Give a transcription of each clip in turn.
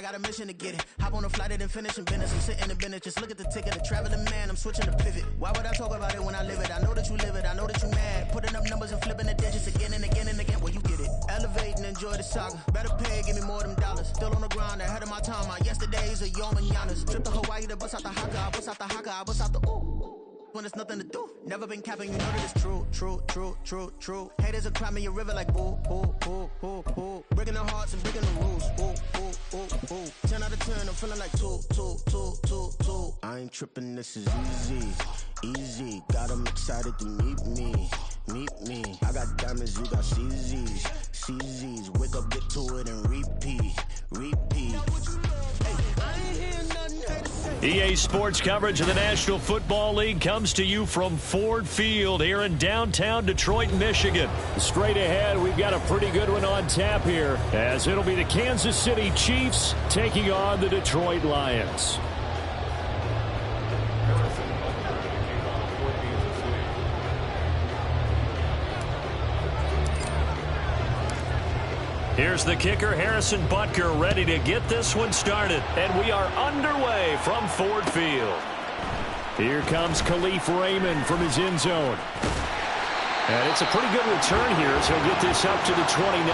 got a mission to get it. Hop on a flight and then finish in business. I'm sitting in business, just look at the ticket. A traveling man, I'm switching to pivot. Why would I talk about it when I live it? I know that you live it, I know that you mad. Putting up numbers and flipping the digits again and again and again. Well, you get it. Elevate and enjoy the saga. Better pay, give me more than dollars. Still on the grind, ahead of my time. My yesterdays are your mananas. Trip to Hawaii to bust out the haka. I bust out the haka, I bust out the ooh. When there's nothing to do. Never been capping, you know that it's true, true, true, true, true. Haters are climbing your river like boo, boo, boo, boo, boo. Breaking their hearts and breaking the rules. Ooh, ooh, ooh, ooh. 10 out of 10, I'm feeling like 2. I ain't tripping, this is easy, easy. Got 'em excited to meet me. I got diamonds, you got CZs. Wake up, get to it, and repeat. EA Sports coverage of the National Football League comes to you from Ford Field here in downtown Detroit, Michigan. Straight ahead, we've got a pretty good one on tap here, as it'll be the Kansas City Chiefs taking on the Detroit Lions. Here's the kicker, Harrison Butker, ready to get this one started. And we are underway from Ford Field. Here comes Khalif Raymond from his end zone. And it's a pretty good return here, so he'll get this up to the 20.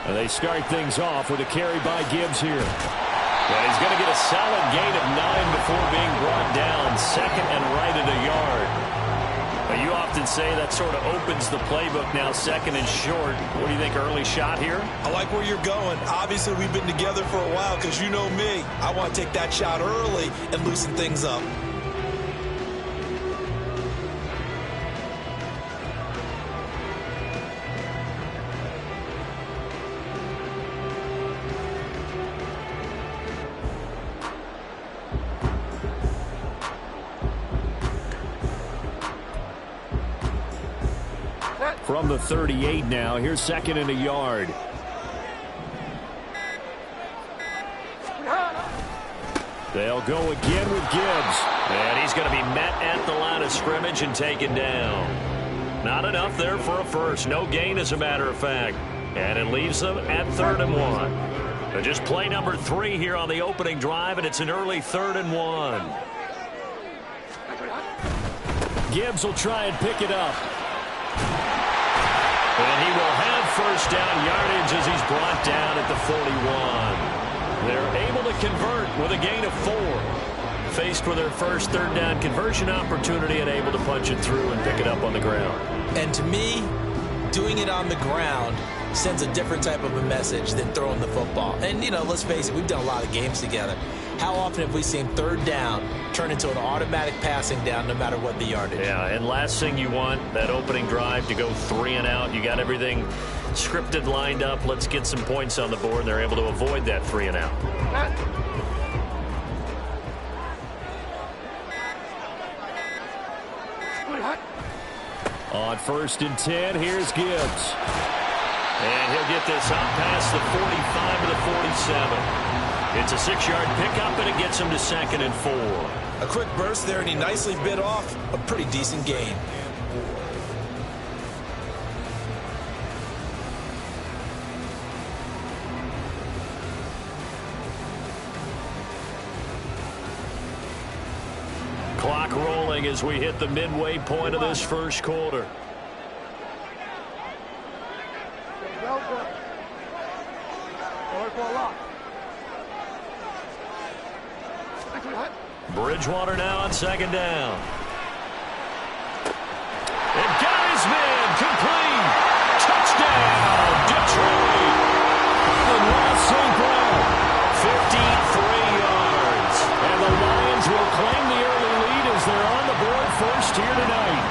And they start things off with a carry by Gibbs here. And he's going to get a solid gain of 9 before being brought down. Second and right at a yard. Now, you often say that sort of opens the playbook now, second and short. What do you think, early shot here? I like where you're going. Obviously, we've been together for a while because you know me. I want to take that shot early and loosen things up. From the 38 now, here's second and a yard. They'll go again with Gibbs. And he's going to be met at the line of scrimmage and taken down. Not enough there for a first. No gain, as a matter of fact. And it leaves them at 3rd and 1. But just play number 3 here on the opening drive, and it's an early 3rd and 1. Gibbs will try and pick it up. And he will have first down yardage as he's brought down at the 41. They're able to convert with a gain of 4. Faced with their first 3rd down conversion opportunity and able to punch it through and pick it up on the ground. And to me, doing it on the ground sends a different type of a message than throwing the football. And, you know, let's face it, we've done a lot of games together. How often have we seen 3rd down turn into an automatic passing down no matter what the yardage? Yeah, and last thing you want, that opening drive to go 3 and out. You got everything scripted, lined up. Let's get some points on the board. They're able to avoid that 3 and out. On 1st and 10, here's Gibbs. And he'll get this up past the 45 to the 47. It's a 6-yard pickup, and it gets him to 2nd and 4. A quick burst there, and he nicely bit off a pretty decent gain. trailing as we hit the midway point of this first quarter. Bridgewater now on second down. And got his man complete. Touchdown, Detroit. And Ross St. Brown, 53 yards. And the Lions will claim the early lead as they're on the board first here tonight.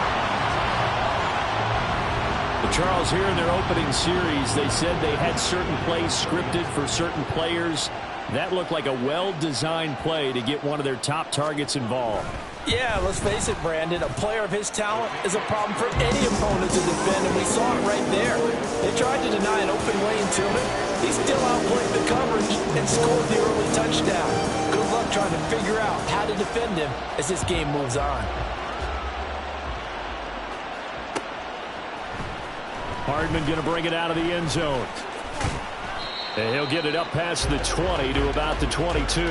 Charles, here in their opening series, they said they had certain plays scripted for certain players. That looked like a well-designed play to get one of their top targets involved. Yeah, let's face it, Brandon. A player of his talent is a problem for any opponent to defend, and we saw it right there. They tried to deny an open lane to him. He still outplayed the coverage and scored the early touchdown. Good luck trying to figure out how to defend him as this game moves on. Hardman going to bring it out of the end zone. And he'll get it up past the 20 to about the 22.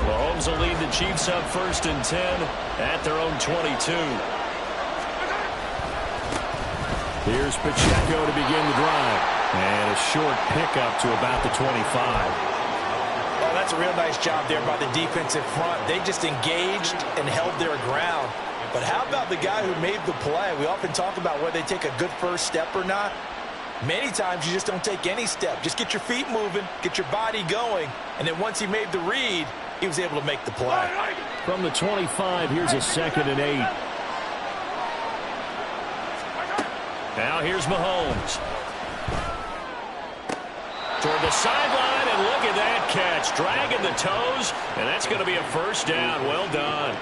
Mahomes will lead the Chiefs up 1st and 10 at their own 22. Here's Pacheco to begin the drive. And a short pickup to about the 25. Well, that's a real nice job there by the defensive front. They just engaged and held their ground. But how about the guy who made the play? We often talk about whether they take a good first step or not. Many times you just don't take any step. Just get your feet moving, get your body going. And then once he made the read, he was able to make the play. From the 25, here's a 2nd and 8. Now here's Mahomes. Toward the sideline, and look at that catch. Dragging the toes, and that's going to be a first down. Well done.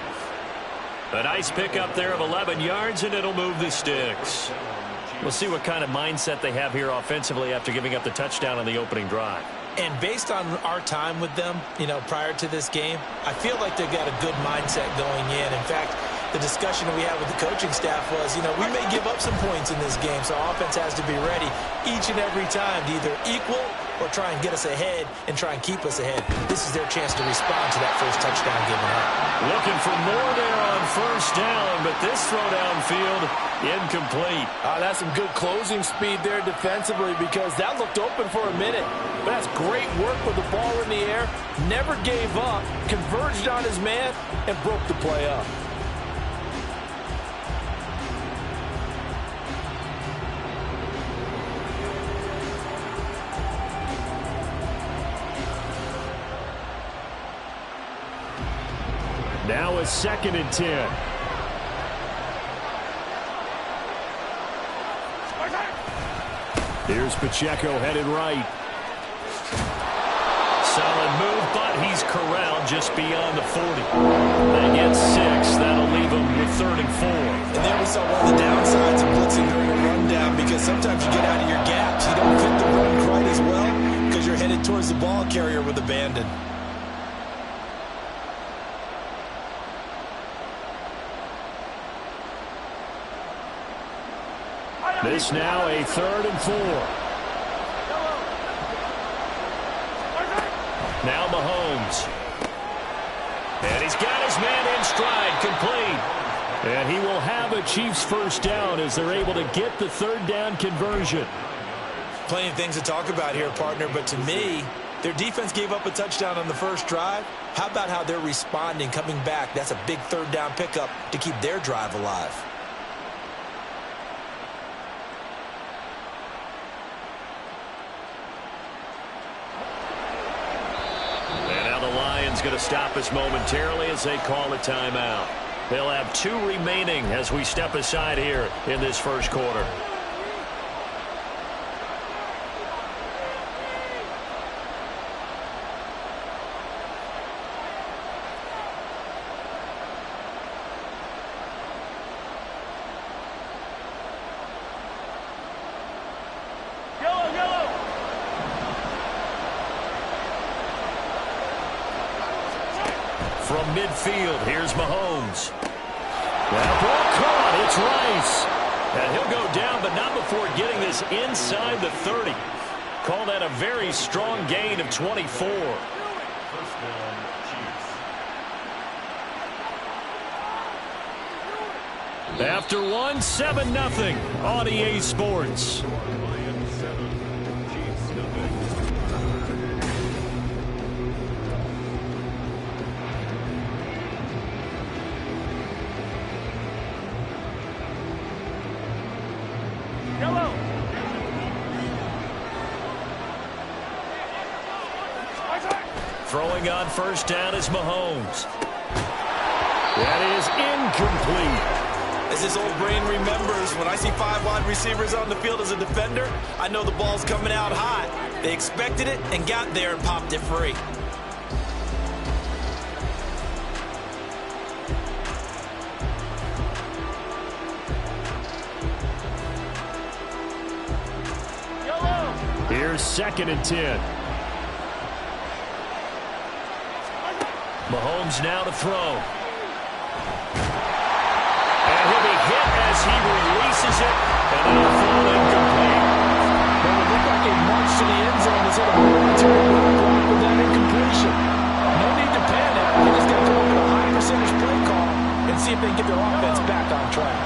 A nice pickup there of 11 yards, and it'll move the sticks. We'll see what kind of mindset they have here offensively after giving up the touchdown on the opening drive. And based on our time with them, prior to this game, I feel like they've got a good mindset going in. In fact, the discussion that we had with the coaching staff was, we may give up some points in this game, so offense has to be ready each and every time to either equal or try and get us ahead and try and keep us ahead. This is their chance to respond to that first touchdown given up. Looking for more there on first down, but this throw downfield incomplete. That's some good closing speed there defensively because that looked open for a minute. But that's great work with the ball in the air. Never gave up, converged on his man, and broke the play up. Now a 2nd and 10. Here's Pacheco headed right. Solid move, but he's corralled just beyond the 40. They get 6. That'll leave him with 3rd and 4. And there we saw one of the downsides of blitzing during a rundown because sometimes you get out of your gaps. You don't fit the run quite as well because you're headed towards the ball carrier with abandon. This now a 3rd and 4. Now Mahomes. And he's got his man in stride, complete. And he will have a Chiefs first down as they're able to get the 3rd down conversion. Plenty of things to talk about here, partner, but to me, their defense gave up a touchdown on the first drive. How about how they're responding, coming back? That's a big 3rd down pickup to keep their drive alive. Going to stop us momentarily as they call a timeout. They'll have 2 remaining as we step aside here in this first quarter. from midfield. Here's Mahomes. That ball caught. It's Rice. And he'll go down, but not before getting this inside the 30. Call that a very strong gain of 24. After one, 7-0 on EA Sports. Throwing on first down is Mahomes. That is incomplete. As his old brain remembers, when I see 5 wide receivers on the field as a defender, I know the ball's coming out high. They expected it and got there and popped it free. Here's 2nd and 10. Mahomes now to throw. And he'll be hit as he releases it, and it'll fall incomplete. Well, it looked like a march to the end zone. He's hit a momentary roadblock with that incompletion. No need to panic. They just got to look at a high percentage play call and see if they can get their offense back on track.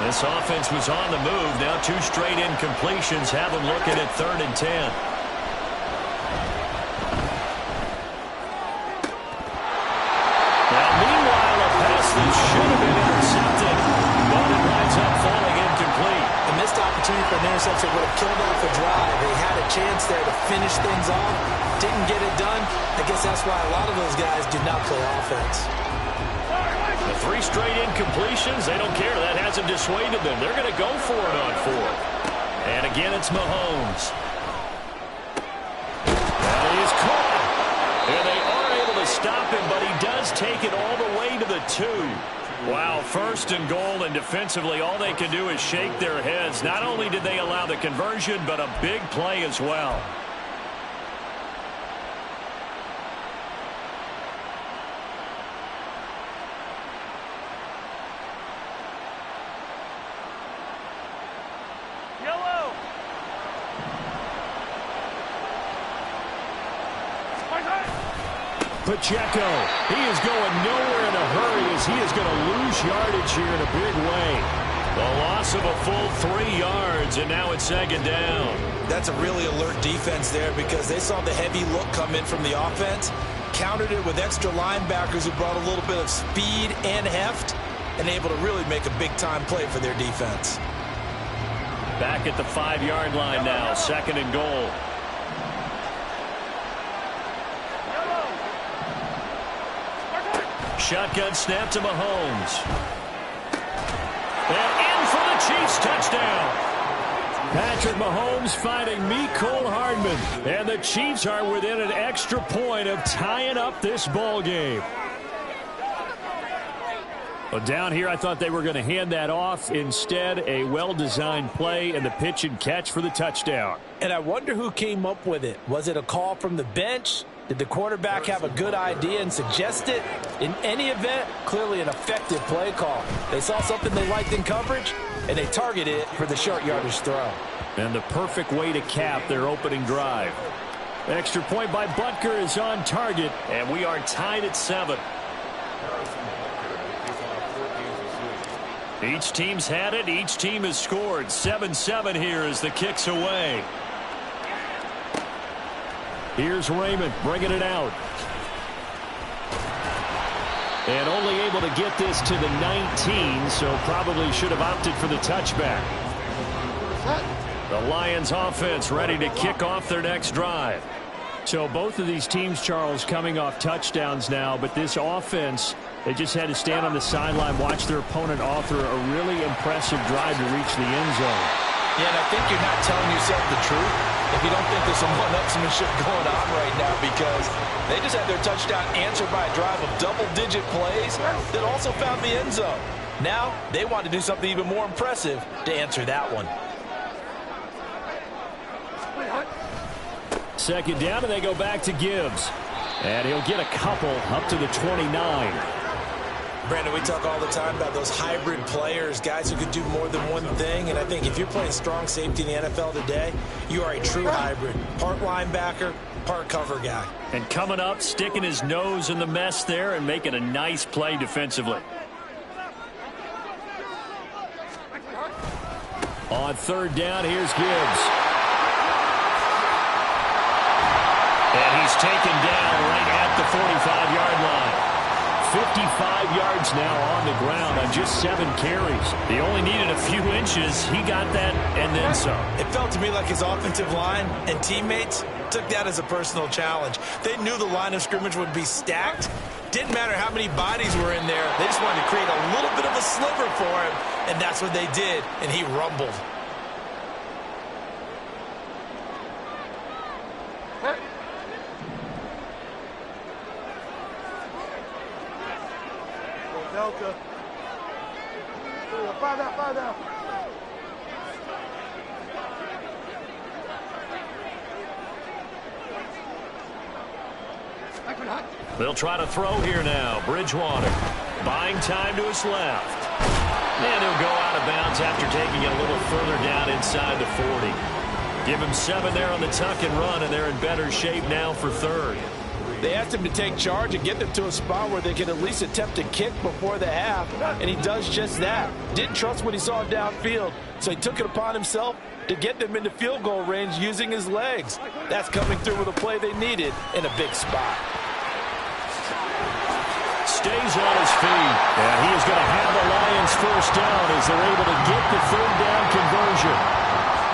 This offense was on the move. Now 2 straight incompletions have them looking at 3rd and 10. This should have been intercepted, but it winds up falling incomplete. The missed opportunity for an interception would have killed off the drive. They had a chance there to finish things off. Didn't get it done. I guess that's why a lot of those guys do not play offense. The 3 straight incompletions, they don't care. That hasn't dissuaded them. They're going to go for it on 4th. And again, it's Mahomes. That is caught. And they are able to stop him, but he does take it all the way to the 2. Wow, 1st and goal, and defensively all they can do is shake their heads. Not only did they allow the conversion, but a big play as well. Pacheco, he is going nowhere in a hurry as he is going to lose yardage here in a big way. The loss of a full 3 yards, and now it's 2nd down. That's a really alert defense there because they saw the heavy look come in from the offense, countered it with extra linebackers who brought a little bit of speed and heft, and able to really make a big-time play for their defense. Back at the 5-yard line now, 2nd and goal. Shotgun snap to Mahomes. And in for the Chiefs touchdown. Patrick Mahomes finding Mecole Hardman. And the Chiefs are within an extra point of tying up this ball game. Well, down here, I thought they were going to hand that off. Instead, a well-designed play and the pitch and catch for the touchdown. And I wonder who came up with it. Was it a call from the bench? Did the quarterback have a good idea and suggest it? In any event, clearly an effective play call. They saw something they liked in coverage, and they targeted it for the short yardage throw. And the perfect way to cap their opening drive. Extra point by Butker is on target, and we are tied at 7. Each team's had it. Each team has scored. 7-7 here as the kick's away. Here's Raymond bringing it out. And only able to get this to the 19, so probably should have opted for the touchback. The Lions offense ready to kick off their next drive. So both of these teams, Charles, coming off touchdowns now, but this offense, they just had to stand on the sideline, watch their opponent author a really impressive drive to reach the end zone. Yeah, and I think you're not telling yourself the truth if you don't think there's some one-upsmanship going on right now, because they just had their touchdown answered by a drive of double-digit plays that also found the end zone. Now they want to do something even more impressive to answer that one. 2nd down, and they go back to Gibbs. And he'll get a couple up to the 29. Brandon, we talk all the time about those hybrid players, guys who could do more than one thing. And I think if you're playing strong safety in the NFL today, you are a true hybrid. Part linebacker, part cover guy. And coming up, sticking his nose in the mess there and making a nice play defensively. On third down, here's Gibbs. And he's taken down right at the 45-yard line. 55 yards now on the ground on just 7 carries. He only needed a few inches. He got that and then some. It felt to me like his offensive line and teammates took that as a personal challenge. They knew the line of scrimmage would be stacked. Didn't matter how many bodies were in there. They just wanted to create a little bit of a sliver for him, and that's what they did, and he rumbled. Delta. Five down. They'll try to throw here now. Bridgewater buying time to his left. And he'll go out of bounds after taking it a little further down inside the 40. Give him 7 there on the tuck and run, and they're in better shape now for third. They asked him to take charge and get them to a spot where they can at least attempt to kick before the half, and he does just that. Didn't trust what he saw downfield, so he took it upon himself to get them into field goal range using his legs. That's coming through with a play they needed in a big spot. Stays on his feet, and he is going to have the Lions first down as they're able to get the third down conversion.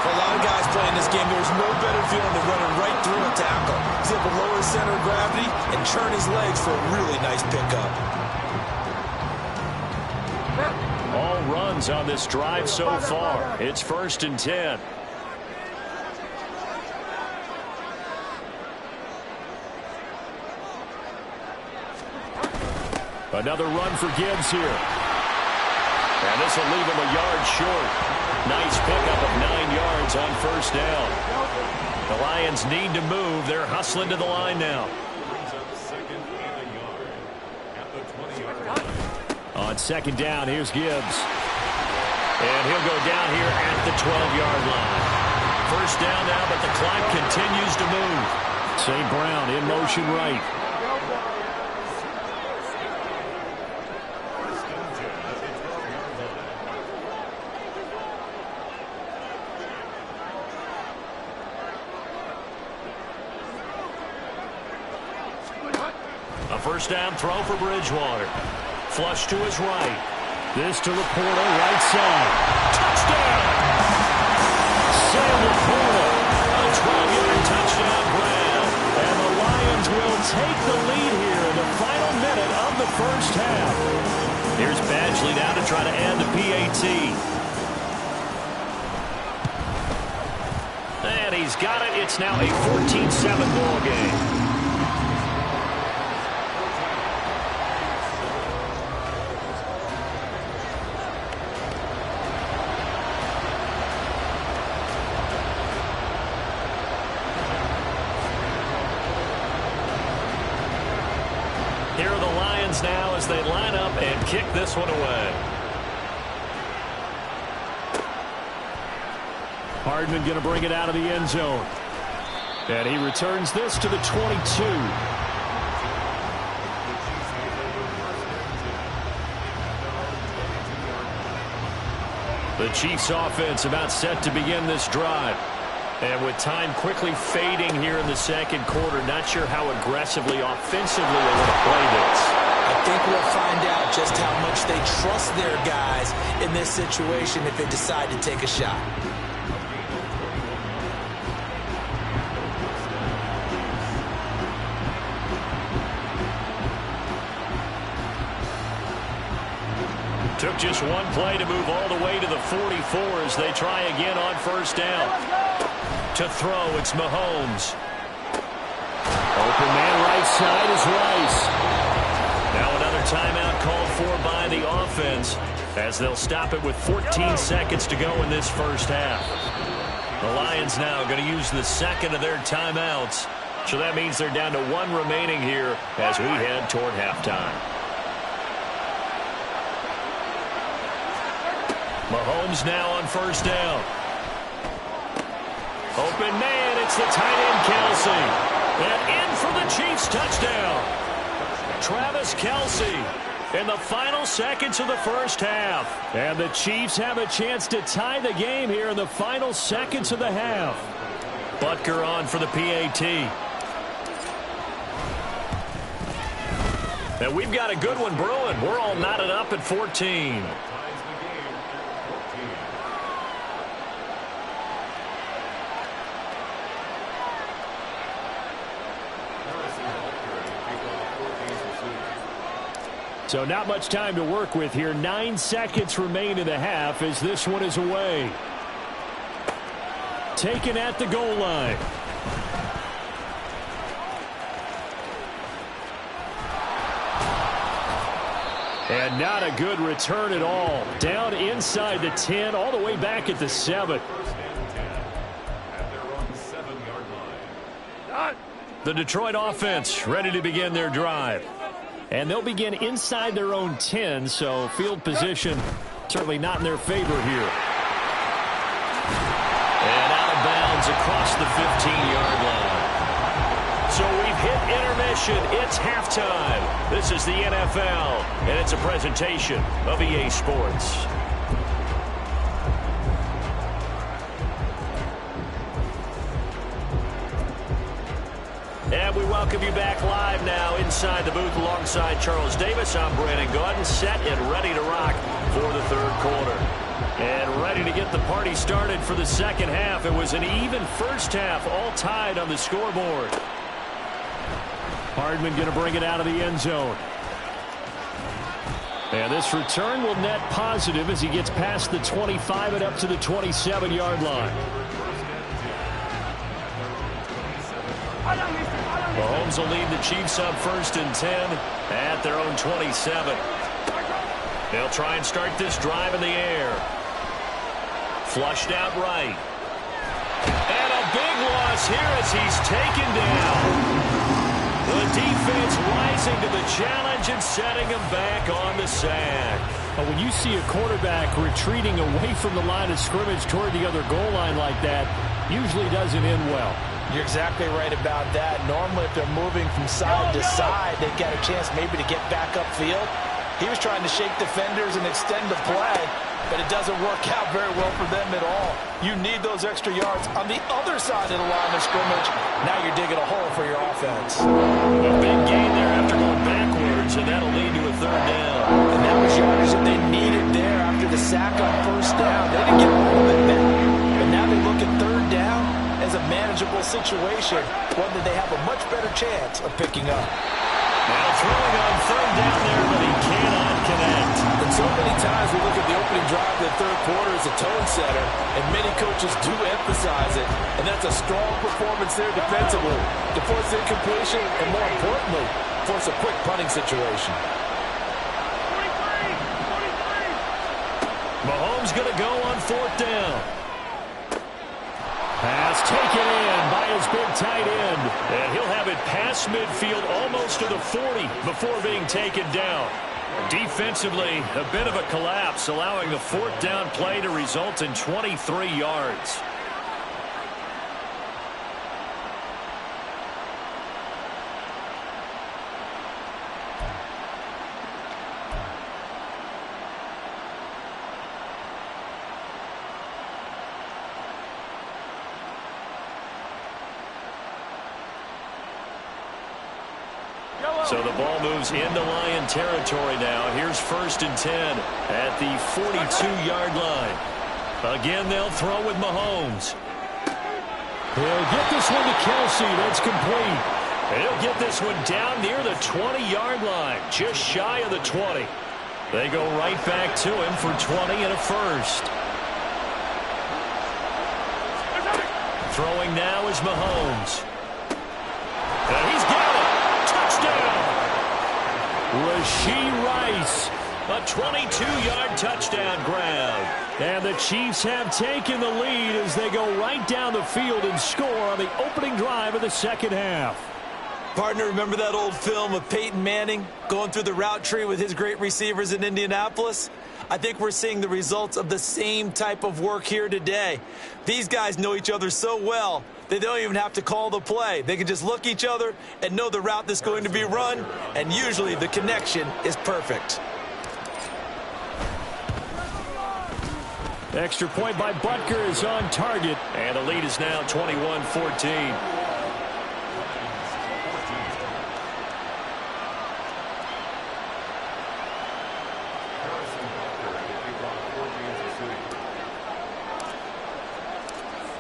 For a lot of guys playing this game, there's no better feeling than running right through a tackle. He's able to lower his center of gravity and churn his legs for a really nice pickup. All runs on this drive so far. It's 1st and 10. Another run for Gibbs here. And this will leave him a yard short. Nice pickup of 9 yards on first down. The Lions need to move. They're hustling to the line now. On 2nd down, here's Gibbs. And he'll go down here at the 12-yard line. First down now, but the clock continues to move. St. Brown in motion right. A first down throw for Bridgewater. Flush to his right. This to Laporta, right side. Touchdown! Sam Laporta, a 12-yard touchdown grab. And the Lions will take the lead here in the final minute of the first half. Here's Badgley now to try to end the PAT. And he's got it. It's now a 14-7 ball game. Here are the Lions now as they line up and kick this one away. Hardman going to bring it out of the end zone. And he returns this to the 22. The Chiefs offense about set to begin this drive. And with time quickly fading here in the second quarter, not sure how aggressively, offensively they want to play this. I think we'll find out just how much they trust their guys in this situation if they decide to take a shot. Took just one play to move all the way to the 44 as they try again on first down. To throw, it's Mahomes. Open man right side is Rice. Now another timeout called for by the offense as they'll stop it with 14 seconds to go in this first half. The Lions now going to use the second of their timeouts So that means they're down to 1 remaining here as we head toward halftime. Mahomes now on first down. Open man, it's the tight end Kelsey. And in for the Chiefs touchdown. Travis Kelsey in the final seconds of the first half. And the Chiefs have a chance to tie the game here in the final seconds of the half. Butker on for the PAT. And we've got a good one brewing. We're all knotted up at 14. So not much time to work with here. 9 seconds remain in the half as this one is away. Taken at the goal line. And not a good return at all. Down inside the 10, all the way back at the 7. The Detroit offense ready to begin their drive. And they'll begin inside their own 10, so field position certainly not in their favor here. And out of bounds across the 15-yard line. So we've hit intermission. It's halftime. This is the NFL, and it's a presentation of EA Sports. And we welcome you back live now inside the booth alongside Charles Davis. I'm Brandon Gaudin, set and ready to rock for the third quarter. And ready to get the party started for the second half. It was an even first half, all tied on the scoreboard. Hardman going to bring it out of the end zone. And this return will net positive as he gets past the 25 and up to the 27-yard line. Mahomes will lead the Chiefs up 1st and 10 at their own 27. They'll try and start this drive in the air. Flushed out right. And a big loss here as he's taken down. The defense rising to the challenge and setting him back on the sack. When you see a quarterback retreating away from the line of scrimmage toward the other goal line like that, usually doesn't end well. You're exactly right about that. Normally, if they're moving from side to side, they've got a chance maybe to get back upfield. He was trying to shake defenders and extend the play, but it doesn't work out very well for them at all. You need those extra yards on the other side of the line of scrimmage. Now you're digging a hole for your offense. A big gain there after going backwards, and that'll lead to a third down. And that was yardage that they needed there after the sack on first down. They didn't get all of it back, but now they look at third down as a manageable situation, one that they have a much better chance of picking up. Now throwing on third down there, but he cannot connect. And so many times we look at the opening drive of the third quarter as a tone setter, and many coaches do emphasize it, and that's a strong performance there defensively to force incompletion and, more importantly, force a quick punting situation. Mahomes going to go on 4th down. Pass taken in by his big tight end. And he'll have it past midfield almost to the 40 before being taken down. Defensively, a bit of a collapse, allowing the 4th down play to result in 23 yards. So the ball moves into Lion territory now. Here's 1st and 10 at the 42-yard line. Again, they'll throw with Mahomes. He'll get this one to Kelsey. That's complete. And he'll get this one down near the 20-yard line, just shy of the 20. They go right back to him for 20 and a first. Throwing now is Mahomes. And he's got it. Touchdown. Rashee Rice, a 22-yard touchdown grab. And the Chiefs have taken the lead as they go right down the field and score on the opening drive of the second half. Partner, remember that old film of Peyton Manning going through the route tree with his great receivers in Indianapolis? I think we're seeing the results of the same type of work here today. These guys know each other so well, they don't even have to call the play. They can just look each other and know the route that's going to be run, and usually the connection is perfect. Extra point by Butker is on target, and the lead is now 21-14.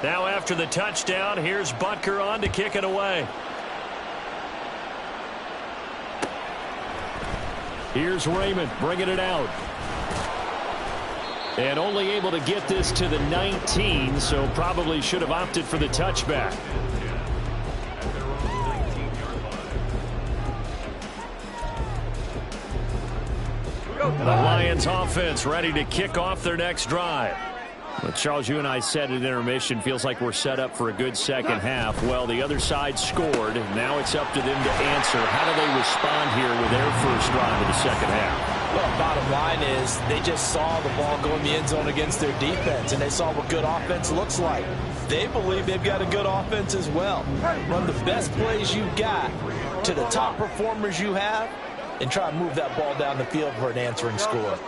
Now after the touchdown, here's Butker on to kick it away. Here's Raymond bringing it out. And only able to get this to the 19, so probably should have opted for the touchback. The Lions offense ready to kick off their next drive. Well, Charles, you and I said at intermission, feels like we're set up for a good second half. Well, the other side scored. Now it's up to them to answer. How do they respond here with their first drive of the second half? Well, bottom line is they just saw the ball go in the end zone against their defense, and they saw what good offense looks like. They believe they've got a good offense as well. Run the best plays you got to the top performers you have and try to move that ball down the field for an answering score.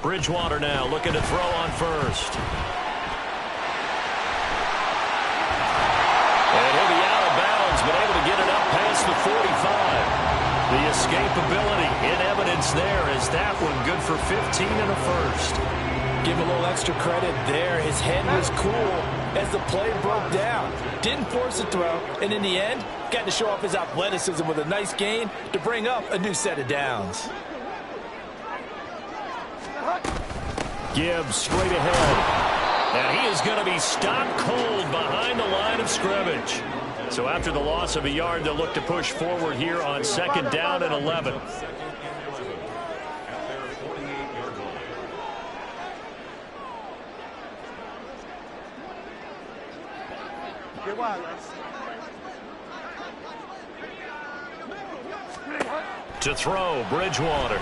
Bridgewater now looking to throw on first. And he'll be out of bounds, but able to get it up past the 45. The escapability in evidence there as that one good for 15 and a first. Give a little extra credit there. His head was cool as the play broke down. Didn't force a throw, and in the end, got to show off his athleticism with a nice gain to bring up a new set of downs. Gibbs straight ahead. And he is going to be stopped cold behind the line of scrimmage. So after the loss of a yard, they'll look to push forward here on second down and 11. To throw, Bridgewater.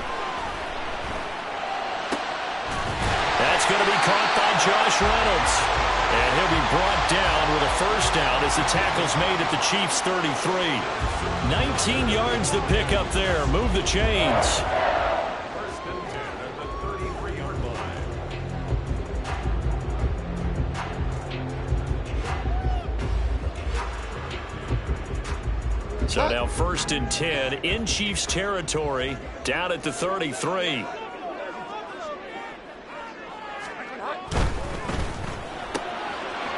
That's going to be caught by Josh Reynolds. And he'll be brought down with a first down as the tackle's made at the Chiefs' 33. 19 yards to pick up there. Move the chains. So now first and 10 in Chiefs territory, down at the 33.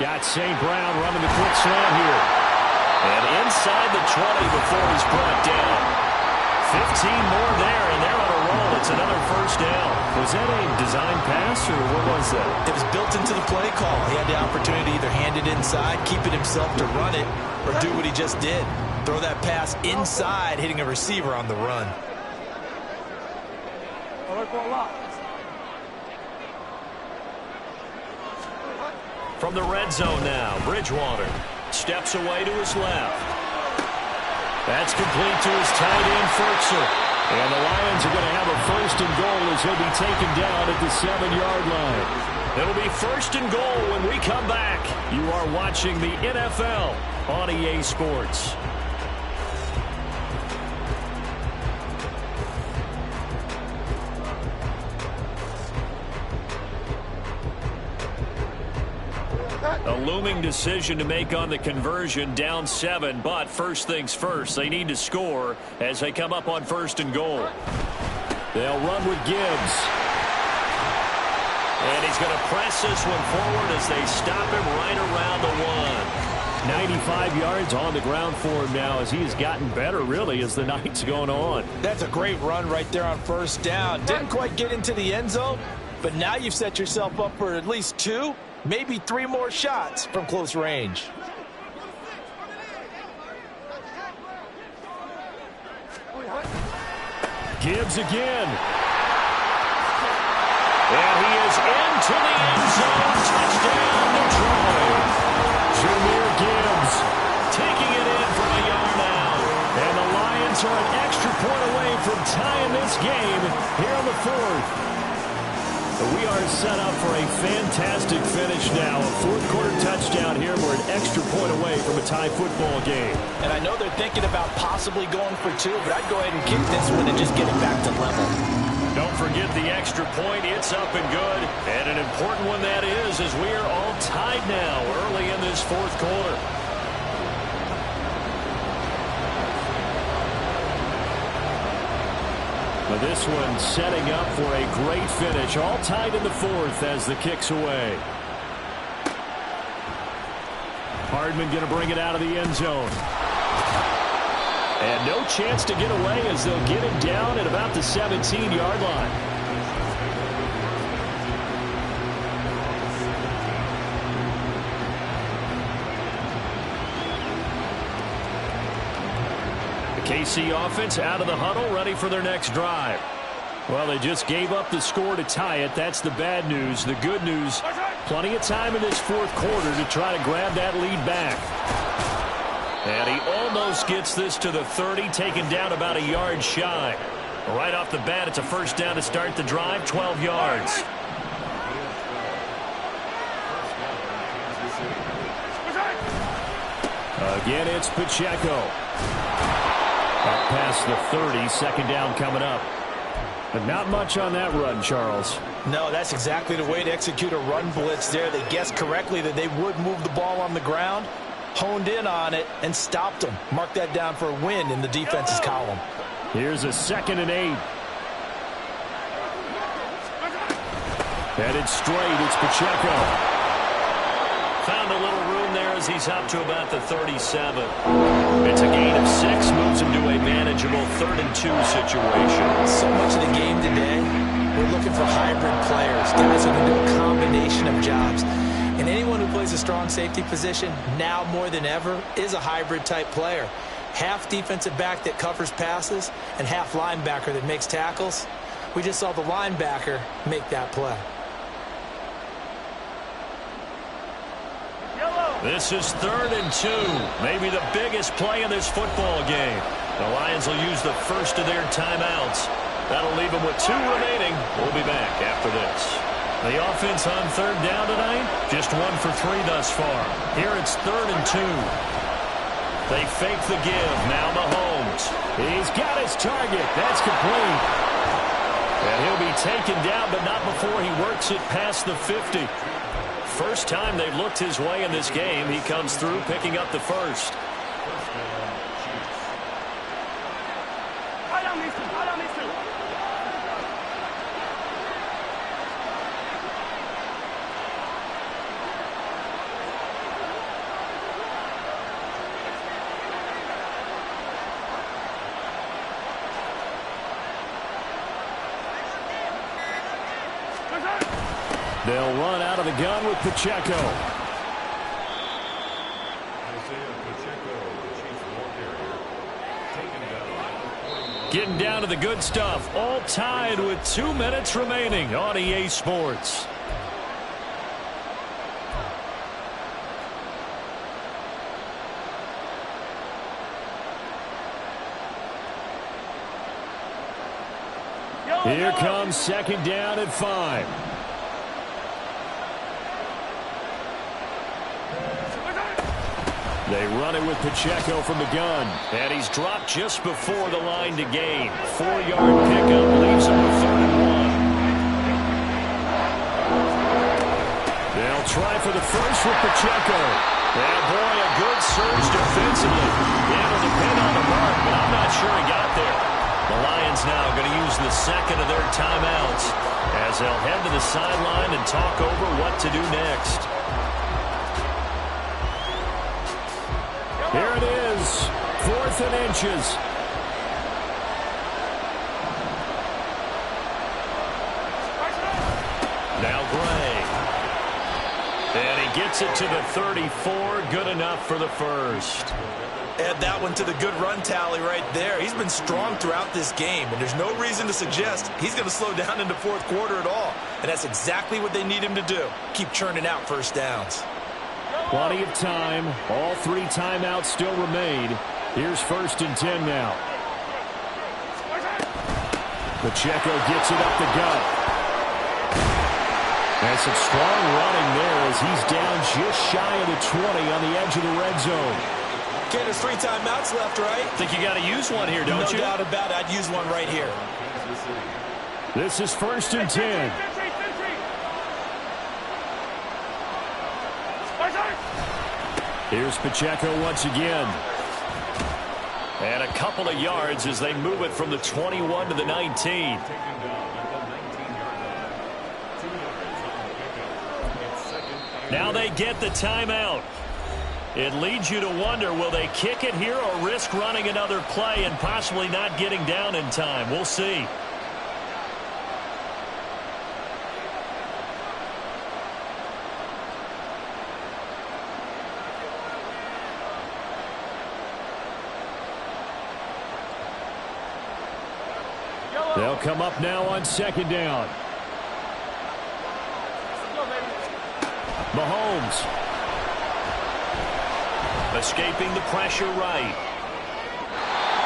Got St. Brown running the quick slant here. And inside the 20 before he's brought down. 15 more there, and they're on a roll. It's another first down. Was that a design pass, or what was that? It was built into the play call. He had the opportunity to either hand it inside, keep it himself to run it, or do what he just did. Throw that pass inside, hitting a receiver on the run. From the red zone now, Bridgewater steps away to his left. That's complete to his tight end, Ferkser. And the Lions are going to have a first and goal as he'll be taken down at the 7-yard line. It'll be first and goal when we come back. You are watching the NFL on EA Sports. A looming decision to make on the conversion, down 7, but first things first, they need to score as they come up on first and goal. They'll run with Gibbs. And he's going to press this one forward as they stop him right around the 1. 95 yards on the ground for him now as he has gotten better, really, as the night's going on. That's a great run right there on first down. Didn't quite get into the end zone, but now you've set yourself up for at least 2, maybe 3 more shots from close range. Gibbs again. And he is into the end zone. Touchdown, Detroit. Jameer Gibbs taking it in from a yard out. And the Lions are an extra point away from tying this game here in the fourth. We are set up for a fantastic finish now. A fourth-quarter touchdown here. We're an extra point away from a tie football game. And I know they're thinking about possibly going for two, but I'd go ahead and kick this one and just get it back to level. Don't forget the extra point. It's up and good. And an important one that is, as we are all tied now early in this fourth quarter. But this one setting up for a great finish. All tied in the fourth as the kick's away. Hardman going to bring it out of the end zone. And no chance to get away as they'll get him down at about the 17-yard line. KC offense out of the huddle, ready for their next drive. Well, they just gave up the score to tie it. That's the bad news. The good news, plenty of time in this fourth quarter to try to grab that lead back. And he almost gets this to the 30, taken down about a yard shy. Right off the bat, it's a first down to start the drive, 12 yards. Again, it's Pacheco. Up past the 30, second down coming up. But not much on that run, Charles. No, that's exactly the way to execute a run blitz there. They guessed correctly that they would move the ball on the ground, honed in on it, and stopped them. Mark that down for a win in the defense's column. Here's a 2nd and 8. Headed straight, it's Pacheco. Found a little room there as he's up to about the 37. It's a gain of 6, moves him to a manageable 3rd and 2 situation. So much of the game today, we're looking for hybrid players, guys who can do a combination of jobs. And anyone who plays a strong safety position, now more than ever, is a hybrid type player. Half defensive back that covers passes and half linebacker that makes tackles. We just saw the linebacker make that play. This is 3rd and 2, maybe the biggest play in this football game. The Lions will use the first of their timeouts. That'll leave them with 2 remaining. We'll be back after this. The offense on 3rd down tonight, just 1 for 3 thus far. Here it's 3rd and 2. They fake the give, now Mahomes. He's got his target, that's complete. And he'll be taken down, but not before he works it past the 50. First time they've looked his way in this game. He comes through picking up the first. They'll run out of the gun with Pacheco. Getting down to the good stuff. All tied with 2 minutes remaining on EA Sports. Here comes 2nd down at 5. They run it with Pacheco from the gun. And he's dropped just before the line to gain. 4-yard pickup leaves him with 3rd and 1. They'll try for the first with Pacheco. And boy, a good surge defensively. Able to pin on the mark, but I'm not sure he got there. The Lions now going to use the 2nd of their timeouts as they'll head to the sideline and talk over what to do next. Here it is, 4th and inches. Now Gray. And he gets it to the 34. Good enough for the first. Add that one to the good run tally right there. He's been strong throughout this game, and there's no reason to suggest he's going to slow down in the fourth quarter at all. And that's exactly what they need him to do. Keep churning out first downs. Plenty of time. All 3 timeouts still remain. Here's 1st and 10 now. Pacheco gets it up the gut. And some strong running there as he's down just shy of the 20 on the edge of the red zone. Okay, there's 3 timeouts left, right? Think you got to use one here, don't you? No doubt about it. I'd use one right here. This is 1st and 10. Here's Pacheco once again. And a couple of yards as they move it from the 21 to the 19. Now they get the timeout. It leads you to wonder, will they kick it here or risk running another play and possibly not getting down in time? We'll see. They'll come up now on 2nd down. Mahomes. Escaping the pressure right.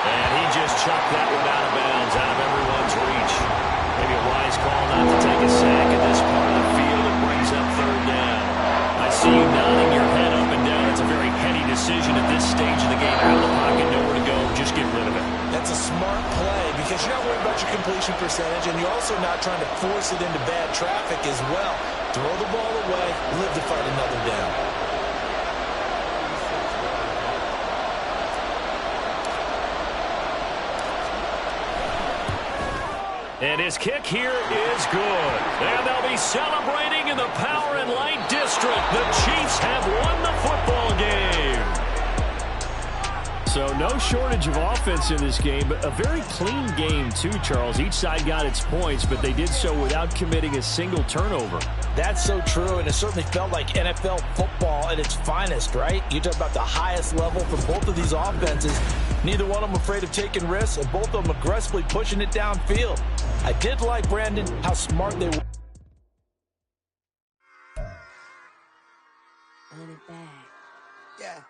And he just chucked that one out of bounds, out of everyone's reach. Maybe a wise call not to take a sack at this part of the field. It brings up 3rd down. I see you nodding your head up and down. It's a very heady decision at this stage of the game. Out of the pocket, nowhere to go. Just get rid of it. That's a smart play because you're not worried about your completion percentage, and you're also not trying to force it into bad traffic as well. Throw the ball away, live to fight another down. And his kick here is good. And they'll be celebrating in the Power and Light District. The Chiefs have won the football game. So no shortage of offense in this game, but a very clean game too, Charles. Each side got its points, but they did so without committing a single turnover. That's so true, and it certainly felt like NFL football at its finest, right? You talk about the highest level for both of these offenses. Neither one of them afraid of taking risks, and both of them aggressively pushing it downfield. I did like, Brandon, how smart they were. Run it back. Yeah.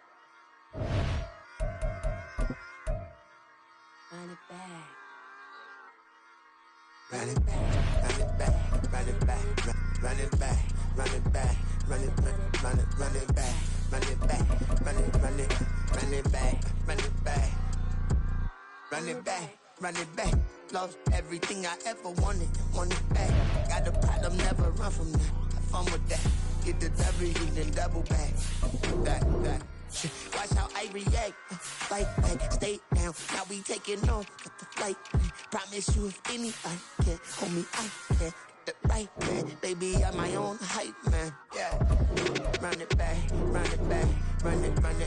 Run it back. Run it back, run it back, run it back, run it back, run it back, run it back, run it back, run it back, run it back, run it back, run it back, run it back. Lost everything I ever wanted it back. Got a problem, never run from that. Have fun with that. Get the W, then double back. That. Watch how I react. Fight back, stay down. Now we taking off with the flight. Promise you if anybody can hold me, I can. The right man, baby, I'm my own hype man. Yeah. Run it back, run it back, run it back,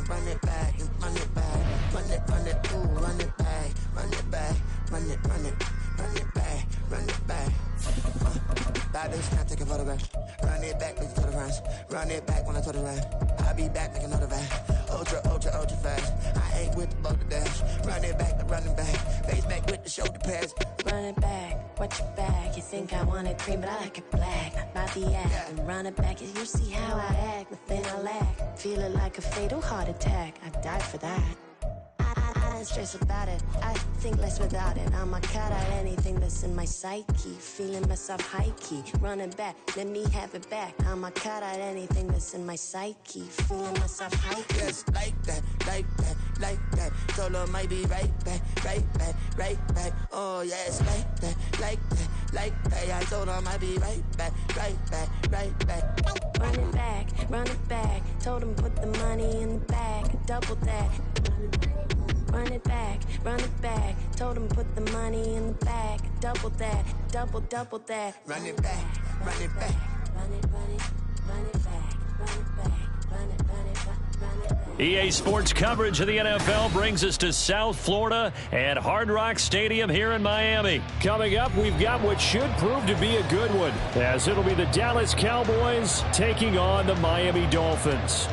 run it back, run it, ooh, run it back, run it back, run it back, run it back. That is not take a photograph. Run it back, make it to the runs. Run it back when I to the run. I'll be back, make another run. Ultra fast. I ain't with the bug the dash. Run it back, the running back. Face back with the shoulder pads. Run it back, watch your back. You think I want it cream, but I like it black. About the act and run it back. You see how I act, within I lack. Feel it like a fatal heart attack. I'd die for that. I don't stress about it. I think less without it. I'ma cut out anything that's in my psyche. Feeling myself high key. Running back, let me have it back. I'ma cut out anything that's in my psyche. Feeling myself high key. Yes, like that, like that, like that. Told her might be right back, right back, right back. Oh yes, like that, like that, like that. I told her might be right back, right back, right back. Run it back, run it back. Told him put the money in the bag. Double that. Run it back, run it back. Told him put the money in the bag. Double that, double that. Run it back, run it back. Run it back, run it back. EA Sports coverage of the NFL brings us to South Florida at Hard Rock Stadium here in Miami. Coming up, we've got what should prove to be a good one, as it'll be the Dallas Cowboys taking on the Miami Dolphins.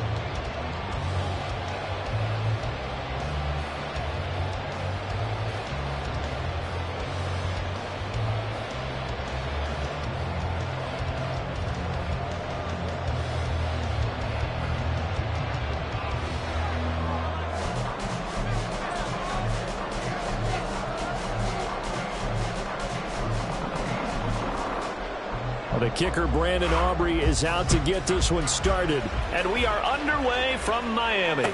The kicker, Brandon Aubrey, is out to get this one started. And we are underway from Miami.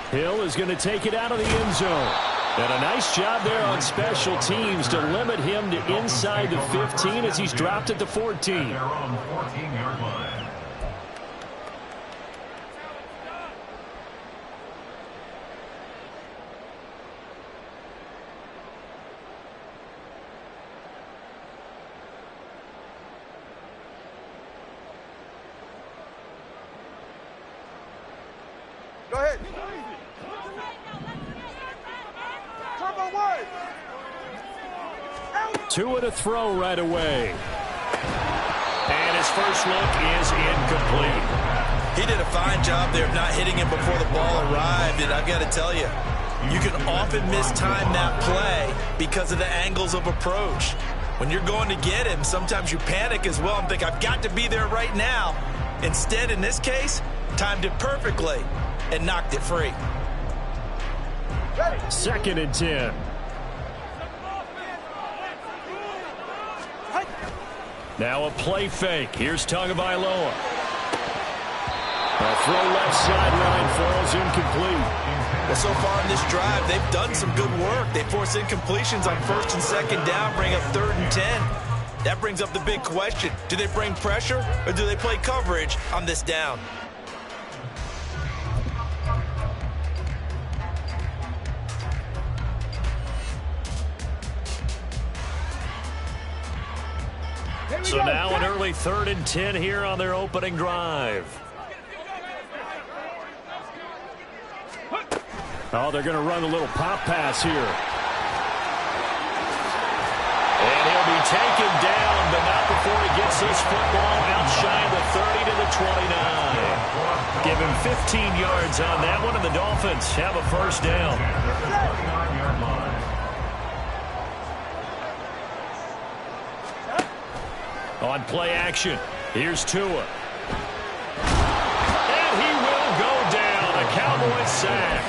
Hill is going to take it out of the end zone. And a nice job there on special teams to limit him to inside the 15 as he's dropped at the 14. They're on the 14-yard line. Go ahead. Turbo wide. Tua to throw right away. And his first look is incomplete. He did a fine job there of not hitting him before the ball arrived, and I've got to tell you, you can often mistime that play because of the angles of approach. When you're going to get him, sometimes you panic as well and think, I've got to be there right now. Instead, in this case, timed it perfectly and knocked it free. 2nd and 10. Now a play fake. Here's Tagovailoa. A throw left sideline falls incomplete. Well, so far in this drive, they've done some good work. They force incompletions on 1st and 2nd down, bring up 3rd and 10. That brings up the big question. Do they bring pressure or do they play coverage on this down? So now an early 3rd and 10 here on their opening drive. Oh, they're going to run a little pop pass here. And he'll be taken down, but not before he gets this football out shy of the 30 to the 29. Give him 15 yards on that one, and the Dolphins have a first down. On play action, here's Tua. And he will go down. A Cowboys sack.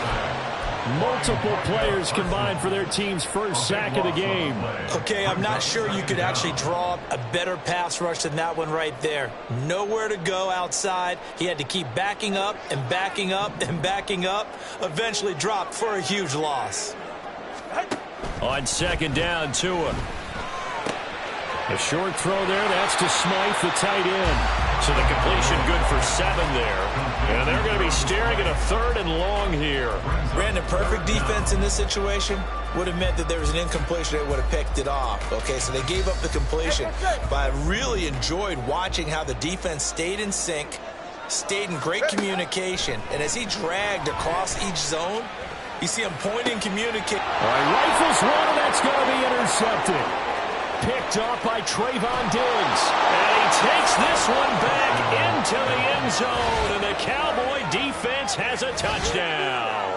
Multiple players combined for their team's first sack of the game. Okay, I'm not sure you could actually draw up a better pass rush than that one right there. Nowhere to go outside. He had to keep backing up and backing up and backing up. Eventually dropped for a huge loss. On 2nd down, Tua. A short throw there. That's to Smythe, the tight end. So the completion good for 7 there. And they're going to be staring at a 3rd and long here. Brandon, perfect defense in this situation would have meant that there was an incompletion that would have picked it off. Okay, so they gave up the completion. But I really enjoyed watching how the defense stayed in sync, stayed in great communication. And as he dragged across each zone, you see him pointing, communicating. All right, rifles one, and that's going to be intercepted. Picked off by Trayvon Diggs. And he takes this one back into the end zone, and the Cowboy defense has a touchdown.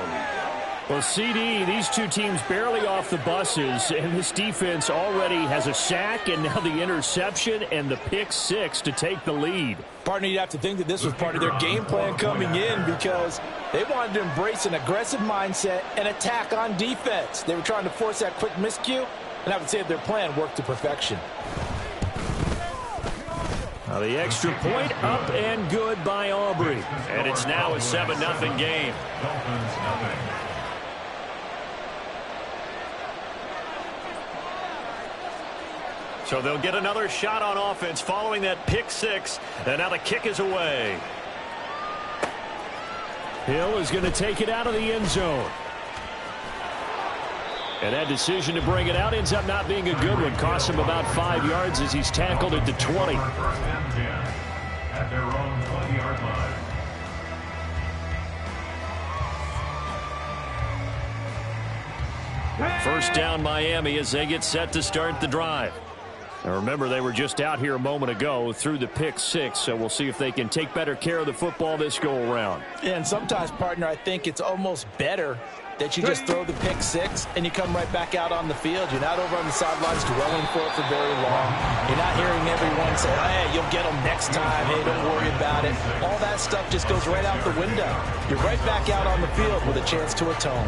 Well, CD, these two teams barely off the buses, and this defense already has a sack and now the interception and the pick 6 to take the lead. Partner, you'd have to think that this was part of their game plan coming in because they wanted to embrace an aggressive mindset and attack on defense. They were trying to force that quick miscue, and I would say that their plan worked to perfection. Now the extra point up and good by Aubrey. And it's now a 7-0 game. So they'll get another shot on offense following that pick 6. And now the kick is away. Hill is going to take it out of the end zone. And that decision to bring it out ends up not being a good one. Costs him about 5 yards as he's tackled at the 20. At their own 20-yard line. First down Miami as they get set to start the drive. Now remember, they were just out here a moment ago through the pick six, so we'll see if they can take better care of the football this go-around. Yeah, and sometimes, partner, I think it's almost better that you just throw the pick six and you come right back out on the field. You're not over on the sidelines dwelling for it for very long. You're not hearing everyone say, hey, you'll get them next time. Hey, don't worry about it. All that stuff just goes right out the window. You're right back out on the field with a chance to atone.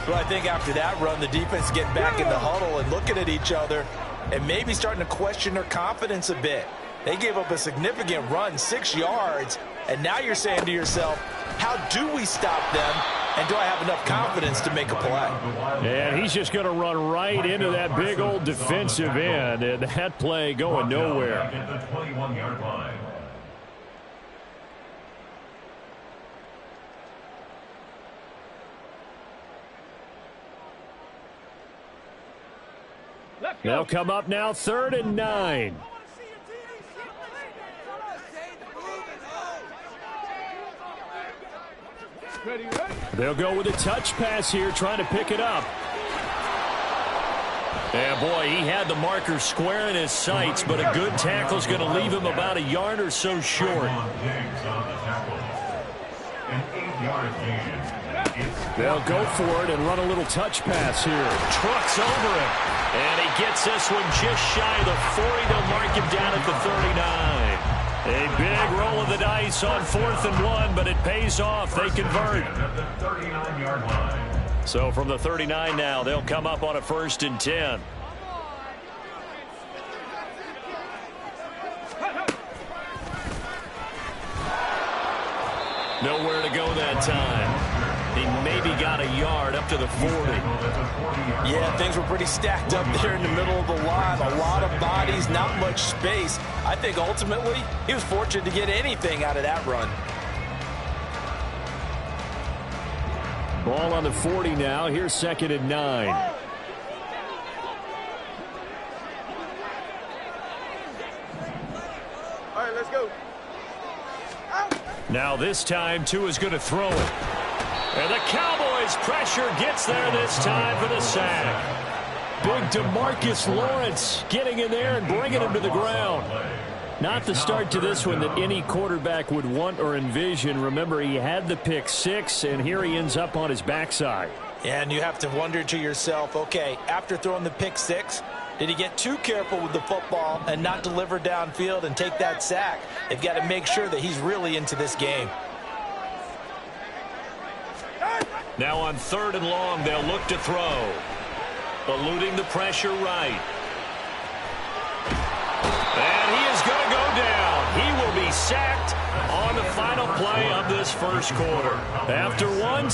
Well, I think after that run, the defense getting back in the huddle and looking at each other and maybe starting to question their confidence a bit. They gave up a significant run, 6 yards, and now you're saying to yourself, how do we stop them, and do I have enough confidence to make a play? And he's just going to run right into that big old defensive end, and that play going nowhere. At the 21-yard line. They'll come up now 3rd and 9. They'll go with a touch pass here, trying to pick it up. And boy, he had the marker square in his sights, but a good tackle is going to leave him about a yard or so short. They'll go for it and run a little touch pass here. Trucks over him. And he gets this one just shy of the 40. They'll mark him down at the 39. A big roll of the dice on 4th and 1, but it pays off. They convert. So from the 39 now, they'll come up on a 1st and 10. Nowhere to go that time. He maybe got a yard up to the 40. Yeah, things were pretty stacked up there in the middle of the line. A lot of bodies, not much space. I think ultimately he was fortunate to get anything out of that run. Ball on the 40 now. Here's 2nd and 9. All right, let's go. Now this time, Tua's going to throw it. And the Cowboys' pressure gets there this time for the sack. Big DeMarcus Lawrence getting in there and bringing him to the ground. Not the start to this one that any quarterback would want or envision. Remember, he had the pick six, and here he ends up on his backside. And you have to wonder to yourself, okay, after throwing the pick six, did he get too careful with the football and not deliver downfield and take that sack? They've got to make sure that he's really into this game. Now on 3rd and long, they'll look to throw. Eluding the pressure right. And he is going to go down. He will be sacked on the final play of this 1st quarter. After one